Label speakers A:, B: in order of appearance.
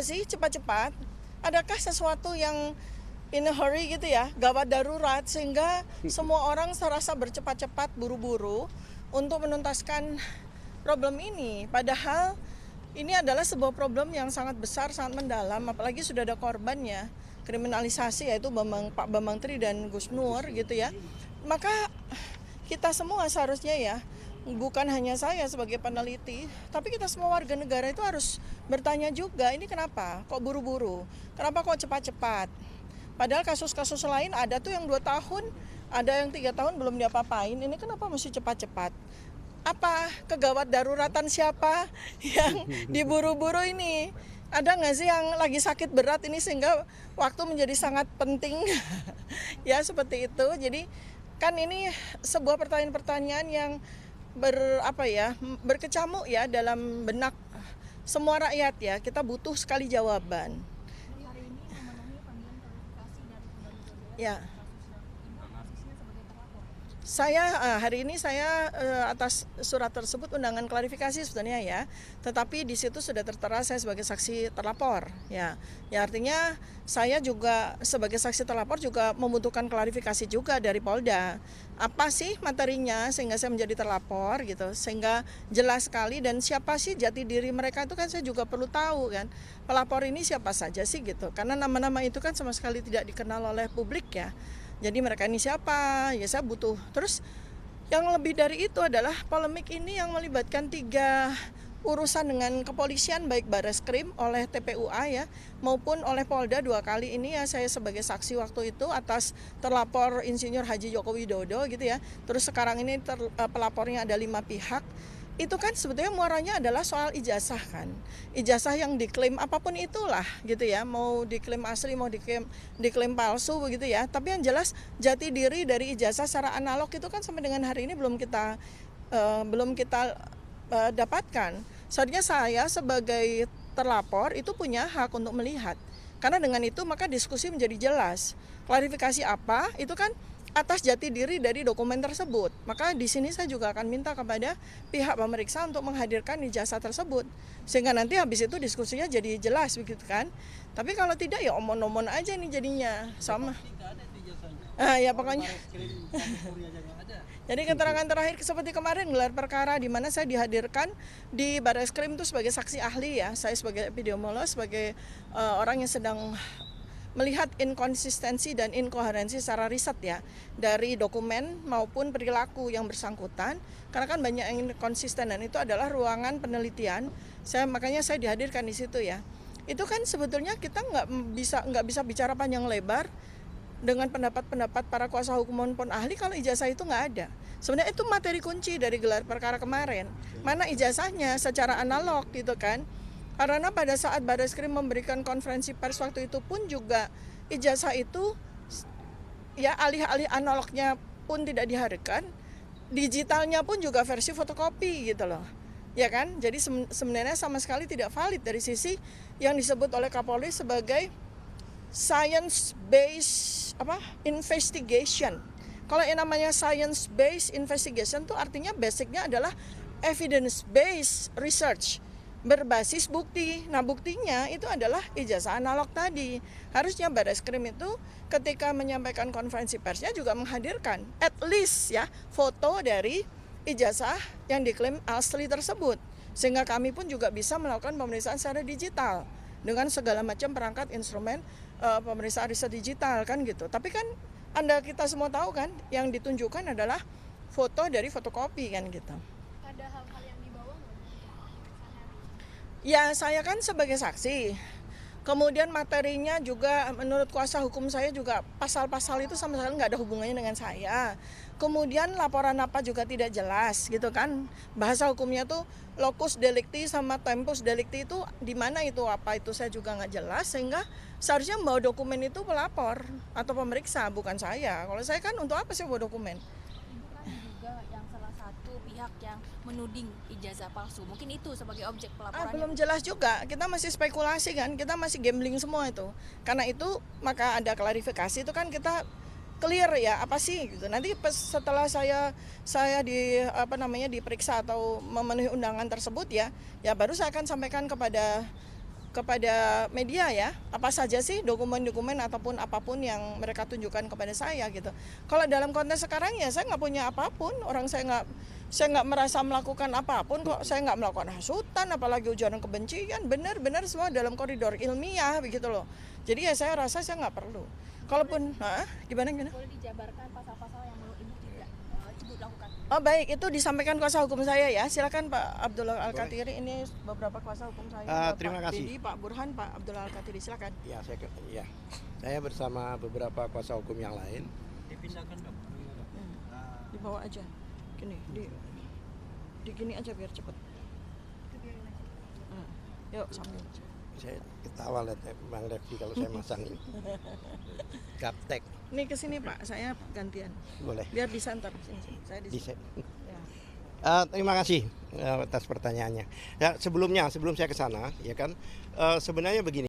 A: kenapa sih cepat-cepat? Adakah sesuatu yang in a hurry gitu ya, gawat darurat sehingga semua orang serasa bercepat-cepat buru-buru untuk menuntaskan problem ini? Padahal ini adalah sebuah problem yang sangat besar, sangat mendalam, apalagi sudah ada korbannya, kriminalisasi yaitu Pak Bambang Tri dan Gus Nur gitu ya. Maka kita semua seharusnya ya, bukan hanya saya sebagai peneliti, tapi kita semua warga negara itu harus bertanya juga, ini kenapa kok buru-buru, kenapa kok cepat-cepat. Padahal kasus-kasus lain ada tuh yang 2 tahun, ada yang 3 tahun belum diapa-apain, ini kenapa mesti cepat-cepat. Apa kegawat daruratan siapa yang diburu-buru ini? Ada nggak sih yang lagi sakit berat ini sehingga waktu menjadi sangat penting? Ya seperti itu. Jadi kan ini sebuah pertanyaan-pertanyaan yang berkecamuk ya dalam benak semua rakyat ya. Kita butuh sekali jawaban.
B: Hari ini memenuhi panggilan klarifikasi dari Polda Metro Jaya.
A: Ya.
B: Posisinya sebagai terlapor.
A: Hari ini saya atas surat tersebut undangan klarifikasi sebenarnya ya, tetapi di situ sudah tertera saya sebagai saksi terlapor ya. Ya artinya saya juga sebagai saksi terlapor juga membutuhkan klarifikasi juga dari Polda. Apa sih materinya sehingga saya menjadi terlapor gitu, sehingga jelas sekali dan siapa sih jati diri mereka itu kan saya juga perlu tahu kan. Pelapor ini siapa saja sih gitu, karena nama-nama itu kan sama sekali tidak dikenal oleh publik ya. Jadi mereka ini siapa? Ya saya butuh. Terus yang lebih dari itu adalah polemik ini yang melibatkan 3 urusan dengan kepolisian, baik Bareskrim oleh TPUA ya maupun oleh Polda 2 kali ini ya, saya sebagai saksi waktu itu atas terlapor Insinyur Haji Joko Widodo gitu ya. Terus sekarang ini pelapornya ada 5 pihak. Itu kan sebetulnya muaranya adalah soal ijazah kan. Ijazah yang diklaim apapun itulah gitu ya. Mau diklaim asli, mau diklaim palsu begitu ya. Tapi yang jelas jati diri dari ijazah secara analog itu kan sampai dengan hari ini belum kita dapatkan. Seharusnya saya sebagai terlapor itu punya hak untuk melihat. Karena dengan itu maka diskusi menjadi jelas. Klarifikasi apa itu kan atas jati diri dari dokumen tersebut. Maka di sini saya juga akan minta kepada pihak pemeriksa untuk menghadirkan ijazah tersebut. Sehingga nanti habis itu diskusinya jadi jelas begitu kan. Tapi kalau tidak ya omon-omon aja nih jadinya sama. Ya pokoknya. Jadi keterangan terakhir seperti kemarin gelar perkara di mana saya dihadirkan di Bareskrim itu sebagai saksi ahli ya. Saya sebagai epidemiolog, sebagai orang yang sedang melihat inkonsistensi dan inkoherensi secara riset ya dari dokumen maupun perilaku yang bersangkutan, karena kan banyak yang konsisten dan itu adalah ruangan penelitian. Makanya saya dihadirkan di situ ya. Itu kan sebetulnya kita nggak bisa bicara panjang lebar dengan pendapat-pendapat para kuasa hukum maupun ahli kalau ijazah itu nggak ada. Sebenarnya itu materi kunci dari gelar perkara kemarin. Mana ijazahnya secara analog gitu kan. Karena pada saat Bareskrim memberikan konferensi pers waktu itu pun juga ijazah itu ya alih-alih analognya pun tidak dihadirkan, digitalnya pun juga versi fotokopi gitu loh. Ya kan? Jadi sebenarnya sama sekali tidak valid dari sisi yang disebut oleh Kapolri sebagai science based investigation. Kalau yang namanya science based investigation itu artinya basicnya adalah evidence based research. Berbasis bukti. Nah buktinya itu adalah ijazah analog tadi. Harusnya Bareskrim itu ketika menyampaikan konferensi persnya juga menghadirkan at least ya foto dari ijazah yang diklaim asli tersebut. Sehingga kami pun juga bisa melakukan pemeriksaan secara digital dengan segala macam perangkat instrumen pemeriksaan riset digital kan gitu. Tapi kan kita semua tahu kan yang ditunjukkan adalah foto dari fotokopi kan gitu.
B: Ada hal-hal yang dibawa nggak?
A: Ya saya kan sebagai saksi, kemudian materinya juga menurut kuasa hukum saya juga pasal-pasal itu sama sekali nggak ada hubungannya dengan saya. Kemudian laporan apa juga tidak jelas gitu kan, bahasa hukumnya tuh locus delicti sama tempus delicti itu di mana itu apa itu saya juga nggak jelas, sehingga seharusnya membawa dokumen itu pelapor atau pemeriksa bukan saya. Kalau saya kan untuk apa sih bawa dokumen?
B: Juga yang salah satu pihak yang menuding ijazah palsu, mungkin itu sebagai objek pelaporannya.
A: Belum jelas juga, kita masih spekulasi kan, kita masih gambling semua itu. Karena itu maka ada klarifikasi itu kan kita clear ya apa sih gitu. Nanti setelah saya diperiksa atau memenuhi undangan tersebut ya baru saya akan sampaikan kepada kepada media ya, apa saja sih dokumen-dokumen ataupun apapun yang mereka tunjukkan kepada saya gitu. Kalau dalam konteks sekarang ya saya nggak punya apapun, saya nggak merasa melakukan apapun kok, saya nggak melakukan hasutan, apalagi ujaran kebencian, benar-benar semua dalam koridor ilmiah begitu loh. Jadi ya saya rasa saya nggak perlu. Kalaupun, gimana?
B: Boleh dijabarkan pasal-pasal yang menurut Ibu tidak Ibu lakukan?
A: Oh baik, itu disampaikan kuasa hukum saya ya. Silakan Pak Abdullah Al-Katiri, ini beberapa kuasa hukum saya.
C: Terima
A: Pak
C: kasih.
A: Didi, Pak Burhan, Pak Abdullah Al-Katiri, silakan.
C: Ya, saya bersama beberapa kuasa hukum yang lain.
D: Dipindahkan dong.
A: Dibawa aja, gini, di gini aja biar cepet. Yuk sambil.
C: Saya ketawa lihat Bang Refli kalau saya masang ini. Gaptek,
A: Nih ke sini Pak, saya gantian.
C: boleh.
A: Biar di center sini. Saya di sini. Ya.
C: Terima kasih atas pertanyaannya. Ya, sebelum saya ke sana, ya kan, sebenarnya begini.